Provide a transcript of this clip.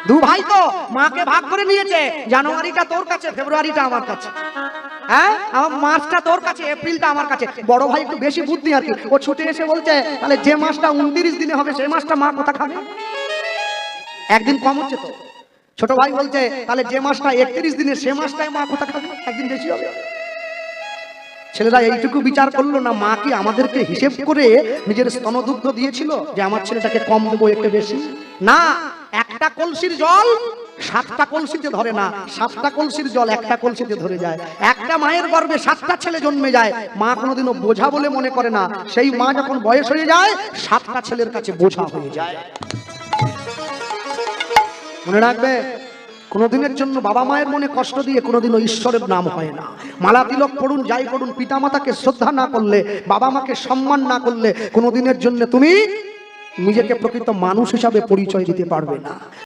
দু ভাই তো মাকে ভাগ করে নিয়েছে, জানুয়ারিটা তোর কাছে, ফেব্রুয়ারিটা আমার কাছে। হ্যাঁ, আমার মাসটা তোর কাছে, এপ্রিলটা আমার কাছে। বড় ভাই একটু বেশি বুদ্ধি আর কি, ও ছুটে এসে বলছে তাহলে যে মাসটা 29 দিনে হবে সেই মাসটা মা কোথা খাবে? একদিন কম হচ্ছে তো। ছোট ভাই বলছে তাহলে যে মাসটা 31 দিনে সে মাসটাই মা কোথা খাবে? একদিন বেশি হবে। ছেলেরা এইটুকু বিচার করলো না, মা কি আমাদেরকে হিসেব করে নিজের স্তনদুগ্ধ দিয়েছিল যে আমার ছেলেটাকে কম দেবো একটু বেশি? না, একটা কলসির জল 7টা কলসিতে ধরে না, 7টা কলসির জল একটা কলসিতে ধরে যায়। একটা মায়ের গর্ভে 7টা ছেলে জন্মে যায়, মা কোনোদিনও বোঝা বলে মনে করে না। সেই মা যখন বয়স হয়ে যায় 7টা ছেলের কাছে বোঝা হয়ে যায়। মনে রাখবে, কোনোদিনের জন্য বাবা মায়ের মনে কষ্ট দিয়ে কোনোদিনও ঈশ্বরের নাম হয় না। মালা তিলক পড়ুন, যাই করুন, পিতা মাতাকে শ্রদ্ধা না করলে, বাবা মাকে সম্মান না করলে কোনোদিনের জন্য তুমি নিজেকে প্রকৃত মানুষ হিসাবে পরিচয় দিতে পারবে না।